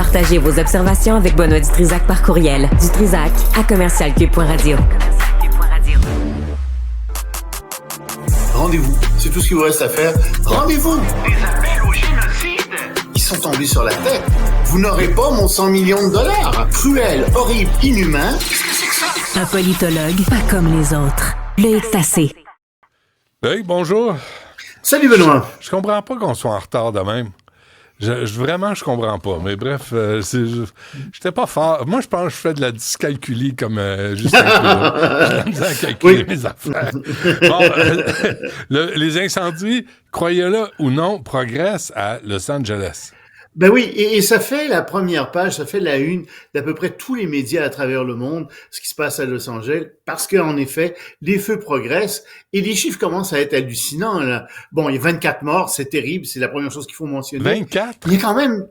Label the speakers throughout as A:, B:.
A: Partagez vos observations avec Benoît Dutrisac par courriel. dutrisac@commercialcube.radio.
B: Rendez-vous. C'est tout ce qu'il vous reste à faire. Rendez-vous. Des appels au génocide. Ils sont tombés sur la tête. Vous n'aurez pas mon 100 millions de dollars. Cruel, horrible, inhumain. Qu'est-ce que c'est que ça?
A: Un politologue pas comme les autres. Loïc Tassé.
C: Hey, bonjour.
B: Salut Benoît.
C: Je comprends pas qu'on soit en retard de même. Vraiment, je comprends pas. Mais bref, j'étais pas fort. Moi, je pense que je fais de la dyscalculie comme Justin Trudeau. J'ai la misère à calculer mes affaires. Bon, les incendies, croyez-le ou non, progressent à Los Angeles.
B: Ben oui, et ça fait la première page, ça fait la une d'à peu près tous les médias à travers le monde, ce qui se passe à Los Angeles, parce qu'en effet, les feux progressent et les chiffres commencent à être hallucinants, là. Bon, il y a 24 morts, c'est terrible, c'est la première chose qu'il faut mentionner.
C: 24?
B: Il y a quand même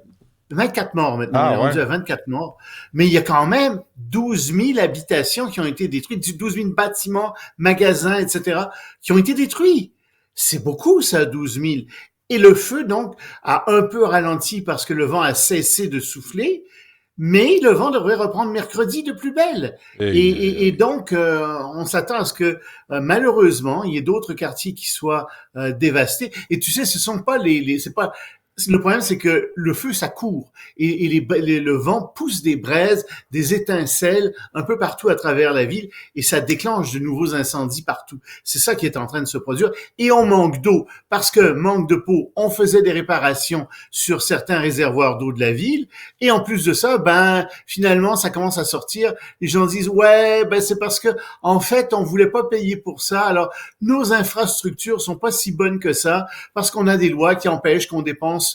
B: 24 morts maintenant, on est rendu à 24 morts, mais il y a quand même 12 000 habitations qui ont été détruites, 12 000 bâtiments, magasins, etc., qui ont été détruits. C'est beaucoup, ça, 12 000. Et le feu, donc, a un peu ralenti parce que le vent a cessé de souffler, mais le vent devrait reprendre mercredi de plus belle. Et donc, on s'attend à ce que, malheureusement, il y ait d'autres quartiers qui soient dévastés. Et tu sais, ce sont pas c'est pas. Le problème, c'est que le feu, ça court et le vent pousse des braises, des étincelles un peu partout à travers la ville et ça déclenche de nouveaux incendies partout. C'est ça qui est en train de se produire et on manque d'eau parce que manque de peau, on faisait des réparations sur certains réservoirs d'eau de la ville et en plus de ça, finalement, ça commence à sortir. Les gens disent ouais, c'est parce que en fait, on voulait pas payer pour ça. Alors, nos infrastructures sont pas si bonnes que ça parce qu'on a des lois qui empêchent qu'on dépense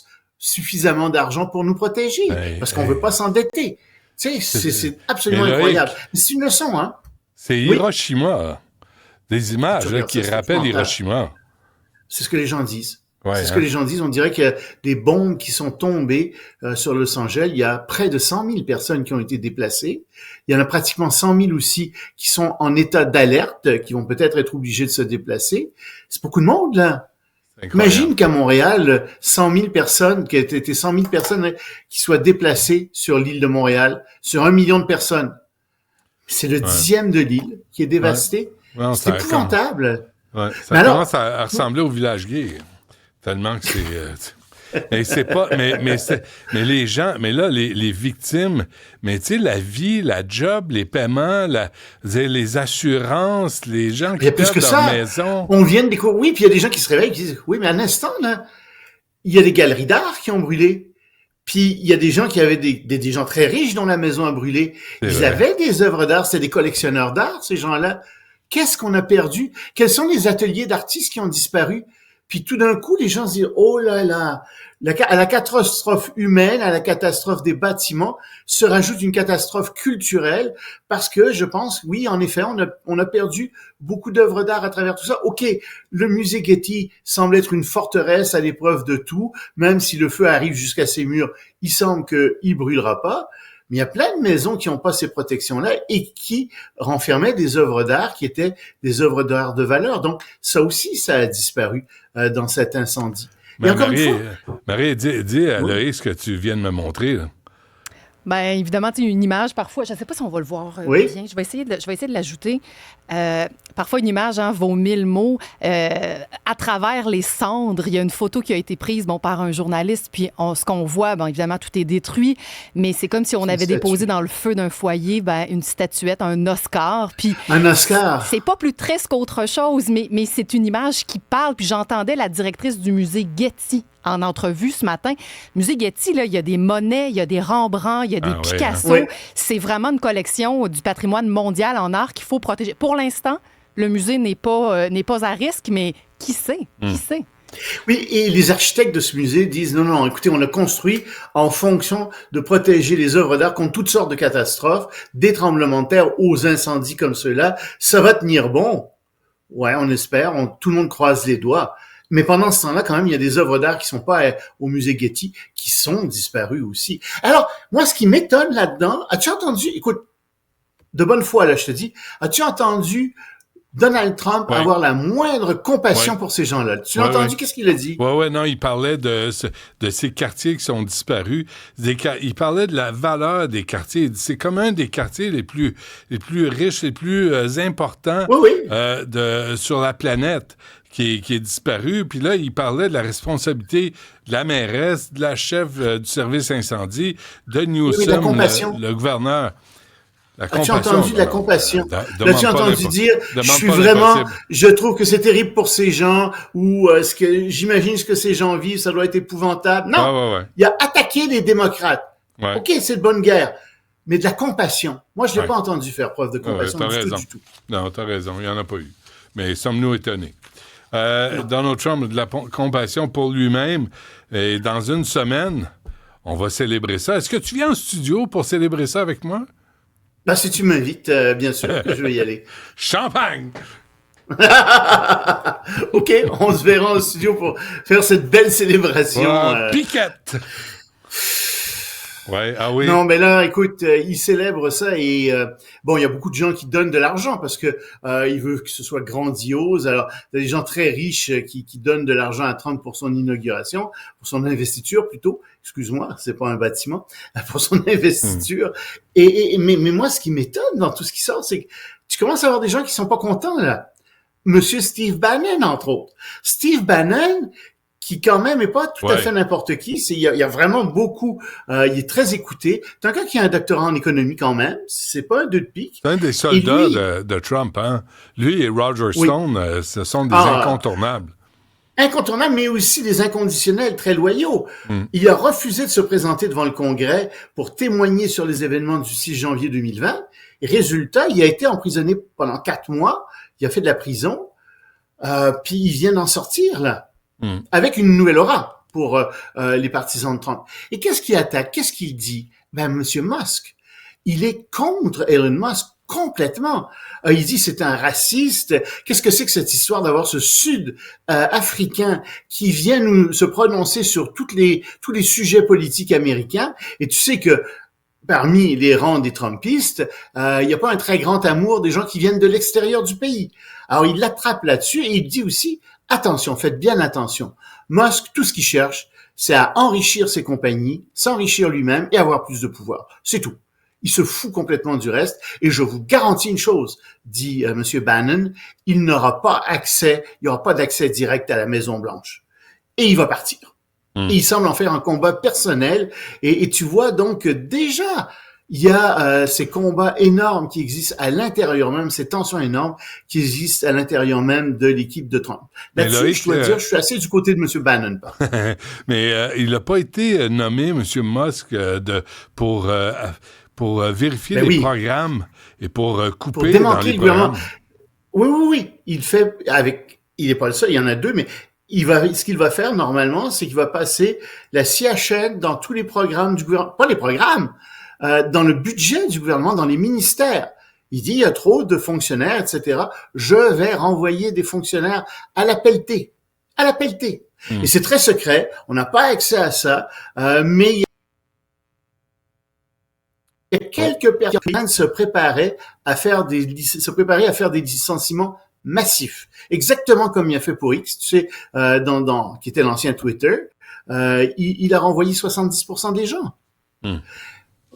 B: suffisamment d'argent pour nous protéger, parce qu'on veut pas s'endetter. Tu sais, c'est absolument incroyable. C'est une leçon, hein?
C: C'est Hiroshima. Des images qui rappellent Hiroshima.
B: C'est ce que les gens disent.
C: Ouais,
B: c'est ce que les gens disent. On dirait qu'il y a des bombes qui sont tombées sur Los Angeles. Il y a près de 100 000 personnes qui ont été déplacées. Il y en a pratiquement 100 000 aussi qui sont en état d'alerte, qui vont peut-être être obligés de se déplacer. C'est beaucoup de monde, là. Imagine qu'à Montréal, 100 000 personnes, qui étaient 100 000 personnes qui soient déplacées sur l'île de Montréal, sur 1 million de personnes. C'est le 10e de l'île qui est dévasté.
C: Ouais,
B: c'est épouvantable.
C: Ça commence à ressembler au village gay. Tellement que c'est... Mais c'est pas, mais les gens, mais là, les victimes, mais tu sais, la vie, la job, les paiements, les assurances, les gens qui perdent leur maison.
B: On vient de découvrir, oui, puis il y a des gens qui se réveillent et qui disent, oui, mais à l'instant, là, il y a des galeries d'art qui ont brûlé. Puis il y a des gens qui avaient des gens très riches dont la maison a brûlé. Ils avaient des œuvres d'art, c'était des collectionneurs d'art, ces gens-là. Qu'est-ce qu'on a perdu? Quels sont les ateliers d'artistes qui ont disparu? Puis tout d'un coup, les gens se disent, oh là là, à la catastrophe humaine, à la catastrophe des bâtiments, se rajoute une catastrophe culturelle parce que je pense, oui, en effet, on a perdu beaucoup d'œuvres d'art à travers tout ça. OK, le musée Getty semble être une forteresse à l'épreuve de tout, même si le feu arrive jusqu'à ses murs, il semble qu'il brûlera pas. Mais il y a plein de maisons qui n'ont pas ces protections-là et qui renfermaient des œuvres d'art qui étaient des œuvres d'art de valeur. Donc, ça aussi, ça a disparu dans cet incendie.
C: Mais Marie, dis à Loïc ce que tu viens de me montrer, là.
D: Bien, évidemment, tu sais, une image, parfois, je ne sais pas si on va le voir bien, je vais essayer de l'ajouter. Parfois, une image vaut 1000 mots. À travers les cendres, il y a une photo qui a été prise par un journaliste, puis ce qu'on voit, évidemment, tout est détruit, mais c'est comme si on avait déposé dans le feu d'un foyer une statuette, un Oscar. Puis
B: un Oscar!
D: C'est pas plus triste qu'autre chose, mais c'est une image qui parle, puis j'entendais la directrice du musée Getty en entrevue ce matin. Musée Getty, là, il y a des Monet, il y a des Rembrandt, il y a des Picasso. Oui. C'est vraiment une collection du patrimoine mondial en art qu'il faut protéger. Pour l'instant, le musée n'est pas à risque, mais qui sait? Qui sait?
B: Oui, et les architectes de ce musée disent non, écoutez, on a construit en fonction de protéger les œuvres d'art contre toutes sortes de catastrophes, des tremblements de terre aux incendies comme ceux-là. Ça va tenir bon. Ouais, on espère, tout le monde croise les doigts. Mais pendant ce temps-là, quand même, il y a des œuvres d'art qui sont pas au musée Getty, qui sont disparues aussi. Alors, moi, ce qui m'étonne là-dedans, as-tu entendu, écoute, de bonne foi, là, je te dis, as-tu entendu Donald Trump avoir la moindre compassion pour ces gens-là. Tu l'as entendu? Qu'est-ce qu'il a dit?
C: Non, il parlait de ces quartiers qui sont disparus. Il parlait de la valeur des quartiers. Il dit, c'est comme un des quartiers les plus riches, les plus importants sur la planète qui est disparu. Puis là, il parlait de la responsabilité de la mairesse, de la chef du service incendie, de Newsom, le gouverneur.
B: As-tu entendu de la compassion? L'as-tu entendu dire, je trouve que c'est terrible pour ces gens, ou j'imagine ce que ces gens vivent, ça doit être épouvantable. Non, il a attaqué les démocrates. Ouais. OK, c'est de bonne guerre, mais de la compassion. Moi, je l'ai pas entendu faire preuve de compassion du tout.
C: Non, t'as raison, il n'y en a pas eu. Mais sommes-nous étonnés? Donald Trump a de la compassion pour lui-même, et dans une semaine, on va célébrer ça. Est-ce que tu viens en studio pour célébrer ça avec moi?
B: Ben, si tu m'invites, bien sûr que je vais y aller.
C: Champagne!
B: OK, on se verra au studio pour faire cette belle célébration.
C: Piquette! Ouais, ah oui.
B: Non, mais là, écoute, il célèbre ça et il y a beaucoup de gens qui donnent de l'argent parce que il veut que ce soit grandiose. Alors, il y a des gens très riches qui donnent de l'argent à Trump pour son inauguration, pour son investiture plutôt. Excuse-moi, c'est pas un bâtiment, pour son investiture. Mais moi, ce qui m'étonne dans tout ce qui sort, c'est que tu commences à avoir des gens qui sont pas contents là. Monsieur Steve Bannon, entre autres. Steve Bannon, qui quand même est pas tout à fait n'importe qui. Il y a vraiment beaucoup. Il est très écouté. C'est un gars qui a un doctorat en économie quand même. C'est pas un deux de pique.
C: C'est un des soldats de Trump, hein. Lui et Roger Stone, ce sont des incontournables.
B: Incontournables, mais aussi des inconditionnels très loyaux. Il a refusé de se présenter devant le Congrès pour témoigner sur les événements du 6 janvier 2020. Et résultat, il a été emprisonné pendant 4 mois. Il a fait de la prison. Puis il vient d'en sortir, là. Avec une nouvelle aura pour les partisans de Trump. Et qu'est-ce qu'il attaque? Qu'est-ce qu'il dit? Monsieur Musk, il est contre Elon Musk complètement. Il dit c'est un raciste. Qu'est-ce que c'est que cette histoire d'avoir ce Sud-Africain qui vient se prononcer sur tous les sujets politiques américains? Et tu sais que parmi les rangs des Trumpistes, il n'y a pas un très grand amour des gens qui viennent de l'extérieur du pays. Alors il l'attrape là-dessus et il dit aussi attention, faites bien attention. Musk, tout ce qu'il cherche, c'est à enrichir ses compagnies, s'enrichir lui-même et avoir plus de pouvoir. C'est tout. Il se fout complètement du reste. Et je vous garantis une chose, dit Monsieur Bannon, il n'aura pas accès, il n'y aura pas d'accès direct à la Maison-Blanche. Et il va partir. Et il semble en faire un combat personnel. Et tu vois donc déjà, il y a ces combats énormes qui existent à l'intérieur même, ces tensions énormes qui existent à l'intérieur même de l'équipe de Trump. Là-dessus, je dois dire, je suis assez du côté de M. Bannon.
C: Mais il n'a pas été nommé, M. Musk, pour vérifier les programmes et pour couper dans les programmes.
B: Oui. Il n'est pas le seul, il y en a 2, mais ce qu'il va faire normalement, c'est qu'il va passer la scie à chaîne dans tous les programmes du gouvernement. Pas les programmes, dans le budget du gouvernement, dans les ministères. Il dit, il y a trop de fonctionnaires, etc. Je vais renvoyer des fonctionnaires à la pelletée. À la pelletée. Et c'est très secret. On n'a pas accès à ça. Mais il y a quelques personnes qui se préparaient à faire des licenciements massifs. Exactement comme il a fait pour X, tu sais, qui était l'ancien Twitter. Il a renvoyé 70% des gens.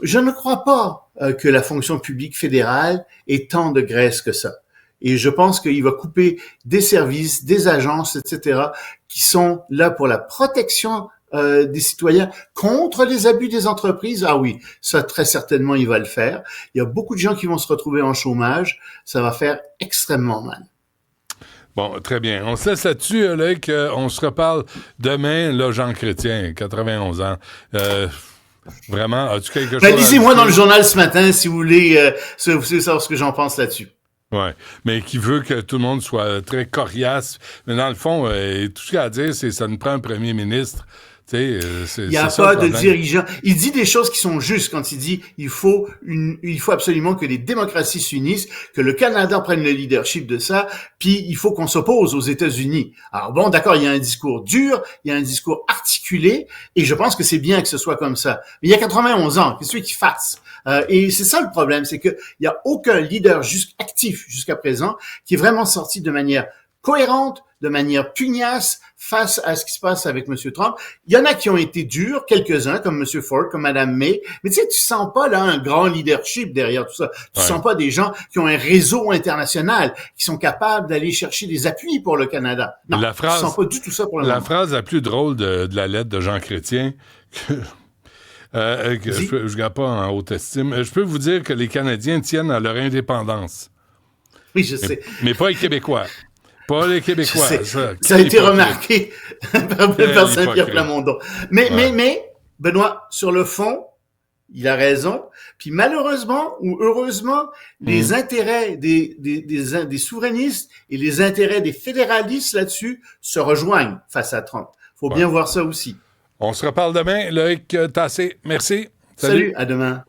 B: Je ne crois pas que la fonction publique fédérale ait tant de graisse que ça. Et je pense qu'il va couper des services, des agences, etc., qui sont là pour la protection des citoyens contre les abus des entreprises. Ah oui, ça très certainement il va le faire. Il y a beaucoup de gens qui vont se retrouver en chômage. Ça va faire extrêmement mal.
C: Bon, très bien. On se laisse là-dessus, Loïc. On se reparle demain. Là, Jean Chrétien, 91 ans. Vraiment, as-tu quelque chose?
B: Lisez-moi dans le journal ce matin si vous voulez savoir ce que j'en pense là-dessus.
C: Oui, mais qui veut que tout le monde soit très coriace. Mais dans le fond, tout ce qu'il a à dire, c'est que ça nous prend un premier ministre
B: Il n'y a pas de dirigeant. Il dit des choses qui sont justes quand il dit il faut absolument que les démocraties s'unissent, que le Canada prenne le leadership de ça, puis il faut qu'on s'oppose aux États-Unis. Alors bon, d'accord, il y a un discours dur, il y a un discours articulé, et je pense que c'est bien que ce soit comme ça. Mais il y a 91 ans, qu'est-ce qu'il fasse? Et c'est ça le problème, c'est que il y a aucun leader actif jusqu'à présent qui est vraiment sorti de manière cohérente, de manière pugnace face à ce qui se passe avec M. Trump. Il y en a qui ont été durs, quelques-uns, comme M. Ford, comme Mme May, mais tu sais, tu sens pas là un grand leadership derrière tout ça. Tu sens pas des gens qui ont un réseau international, qui sont capables d'aller chercher des appuis pour le Canada. Non, tu sens pas du tout ça pour le moment.
C: La phrase la plus drôle de la lettre de Jean Chrétien, que je ne garde pas en haute estime, je peux vous dire que les Canadiens tiennent à leur indépendance.
B: Oui, je sais.
C: Mais pas les Québécois. Pas les Québécois.
B: Ça a été remarqué par Saint-Pierre Plamondon. Mais, Benoît, sur le fond, il a raison. Puis malheureusement ou heureusement, les intérêts des souverainistes et les intérêts des fédéralistes là-dessus se rejoignent face à Trump. Faut bien voir ça aussi.
C: On se reparle demain. Loïc Tassé, merci.
B: Salut, à demain.